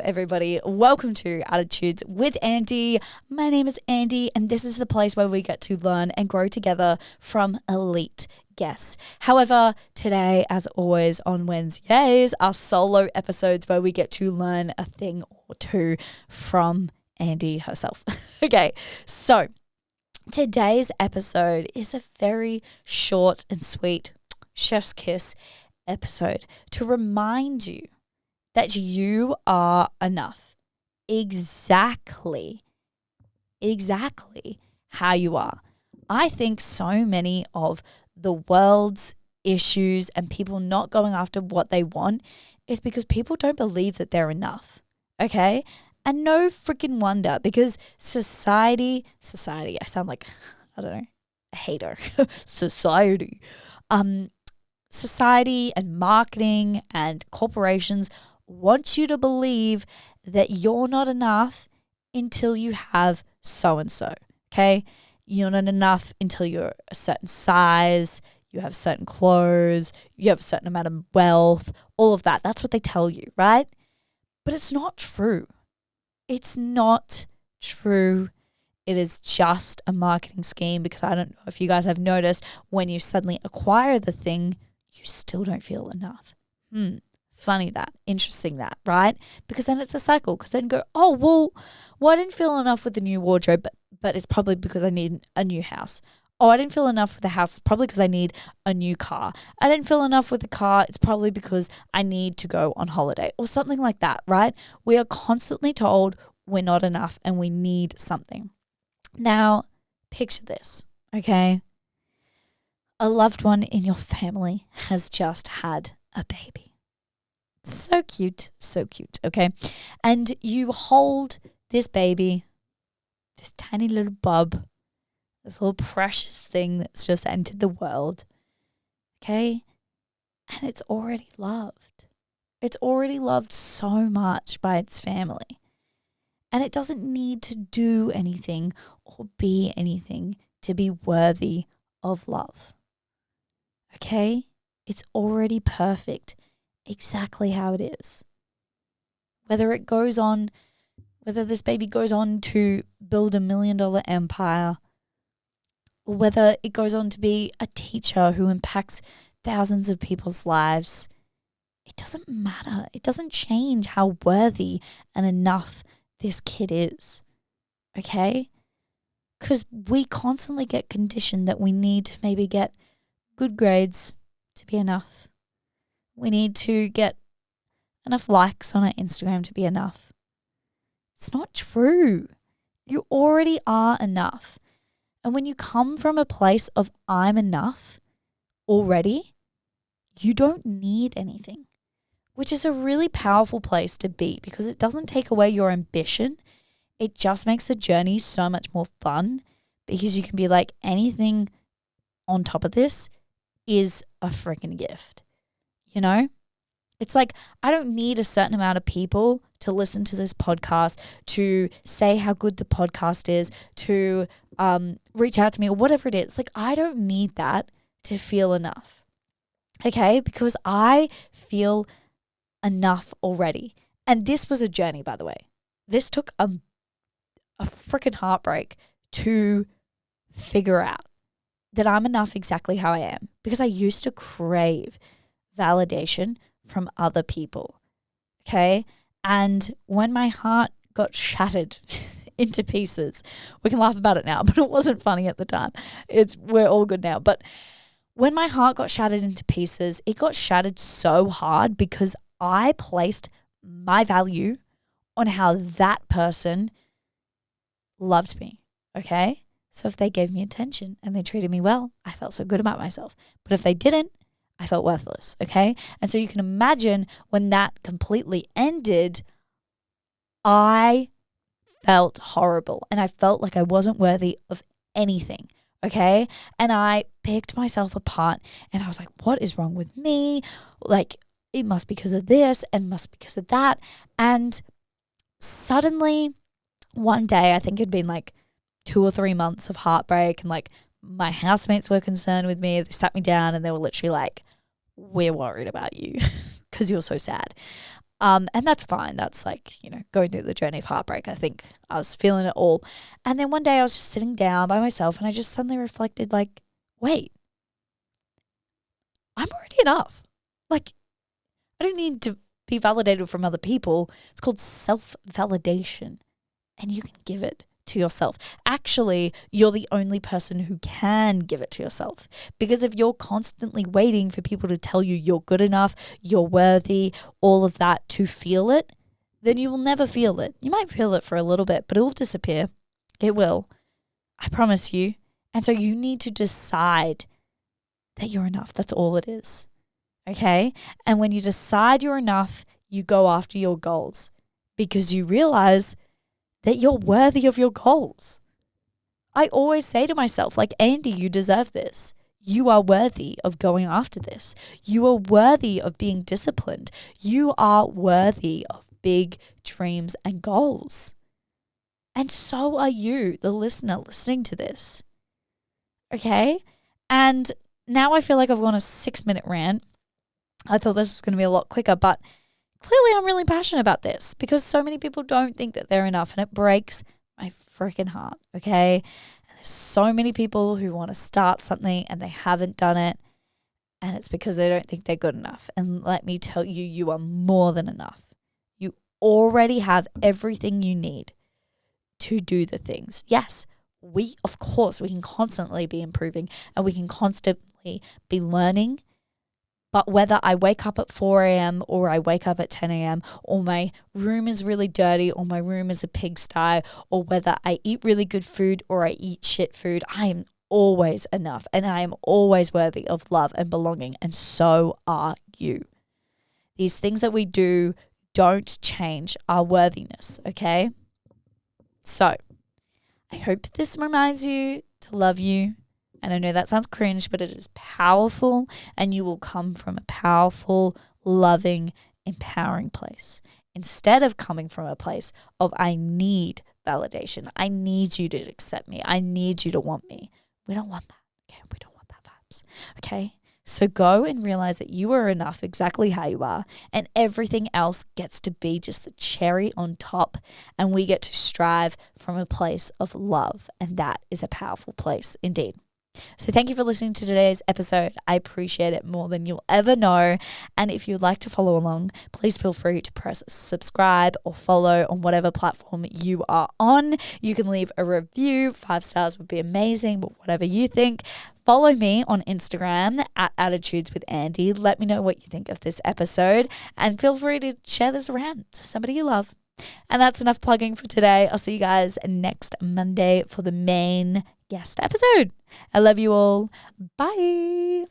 everybody. Welcome to Attitudes with Andy. My name is Andy, and this is the place where we get to learn and grow together from elite guests. However, today, as always on Wednesdays, are solo episodes where we get to learn a thing or two from Andy herself. Okay, so today's episode is a very short and sweet chef's kiss episode to remind you that you are enough exactly how you are. I think so many of the world's issues and people not going after what they want is because people don't believe that they're enough, okay? And no freaking wonder, because society, I sound like, I don't know, a hater. Society and marketing and corporations want you to believe that you're not enough until you have so-and-so, okay? You're not enough until you're a certain size, you have certain clothes, you have a certain amount of wealth, all of that. That's what they tell you, right? But it's not true. It's not true. It is just a marketing scheme, because I don't know if you guys have noticed, when you suddenly acquire the thing, you still don't feel enough. Funny that, interesting that, right? Because then it's a cycle, because then go, oh, well, I didn't feel enough with the new wardrobe, but it's probably because I need a new house. Oh, I didn't feel enough with the house, it's probably because I need a new car. I didn't feel enough with the car, it's probably because I need to go on holiday or something like that, right? We are constantly told we're not enough and we need something. Now, picture this, okay? A loved one in your family has just had a baby. So cute, okay? And you hold this baby, this tiny little bub, this little precious thing that's just entered the world, okay? And it's already loved. It's already loved so much by its family. And it doesn't need to do anything or be anything to be worthy of love, okay? It's already perfect, exactly how it is. Whether this baby goes on to build $1 million empire, or whether it goes on to be a teacher who impacts thousands of people's lives, it doesn't matter. It doesn't change how worthy and enough this kid is, okay? Because we constantly get conditioned that we need to maybe get good grades to be enough. We need to get enough likes on our Instagram to be enough. It's not true. You already are enough. And when you come from a place of I'm enough already, you don't need anything, which is a really powerful place to be, because it doesn't take away your ambition. It just makes the journey so much more fun, because you can be like, anything on top of this is a freaking gift. You know, it's like, I don't need a certain amount of people to listen to this podcast, to say how good the podcast is, to reach out to me or whatever it is. Like, I don't need that to feel enough. Okay, because I feel enough already. And this was a journey, by the way. This took a freaking heartbreak to figure out that I'm enough exactly how I am, because I used to crave validation from other people, okay? And when my heart got shattered into pieces, we can laugh about it now, but it wasn't funny at the time. We're all good now. But when my heart got shattered into pieces, it got shattered so hard because I placed my value on how that person loved me, okay? So if they gave me attention and they treated me well, I felt so good about myself. But if they didn't, I felt worthless, okay? And so you can imagine when that completely ended, I felt horrible and I felt like I wasn't worthy of anything, okay? And I picked myself apart and I was like, what is wrong with me? Like, it must be because of this and must be because of that. And suddenly one day, I think it'd been like 2 or 3 months of heartbreak, and like my housemates were concerned with me. They sat me down and they were literally like, we're worried about you because you're so sad. And that's fine. That's like, going through the journey of heartbreak. I think I was feeling it all. And then one day I was just sitting down by myself and I just suddenly reflected like, wait, I'm already enough. Like, I don't need to be validated from other people. It's called self-validation. And you can give it to yourself. Actually, you're the only person who can give it to yourself. Because if you're constantly waiting for people to tell you you're good enough, you're worthy, all of that to feel it, then you will never feel it. You might feel it for a little bit, but it will disappear. It will. I promise you. And so you need to decide that you're enough. That's all it is. Okay? And when you decide you're enough, you go after your goals because you realize that you're worthy of your goals. I always say to myself, like, Andy, you deserve this. You are worthy of going after this. You are worthy of being disciplined. You are worthy of big dreams and goals. And so are you, the listener, listening to this. Okay? And now I feel like I've gone a 6-minute rant. I thought this was going to be a lot quicker, but clearly I'm really passionate about this because so many people don't think that they're enough and it breaks my freaking heart, okay? And there's so many people who want to start something and they haven't done it and it's because they don't think they're good enough. And let me tell you, you are more than enough. You already have everything you need to do the things. Yes, of course, we can constantly be improving and we can constantly be learning. But whether I wake up at 4 a.m. or I wake up at 10 a.m. or my room is really dirty or my room is a pigsty or whether I eat really good food or I eat shit food, I am always enough and I am always worthy of love and belonging, and so are you. These things that we do don't change our worthiness, okay? So I hope this reminds you to love you. And I know that sounds cringe, but it is powerful and you will come from a powerful, loving, empowering place. Instead of coming from a place of I need validation. I need you to accept me. I need you to want me. We don't want that. Okay, we don't want that vibes. Okay? So go and realize that you are enough exactly how you are, and everything else gets to be just the cherry on top, and we get to strive from a place of love, and that is a powerful place indeed. So thank you for listening to today's episode. I appreciate it more than you'll ever know. And if you'd like to follow along, please feel free to press subscribe or follow on whatever platform you are on. You can leave a review. 5 stars would be amazing, but whatever you think. Follow me on Instagram at Attitudes with Andy. Let me know what you think of this episode and feel free to share this around to somebody you love. And that's enough plugging for today. I'll see you guys next Monday for the main guest episode. I love you all. Bye.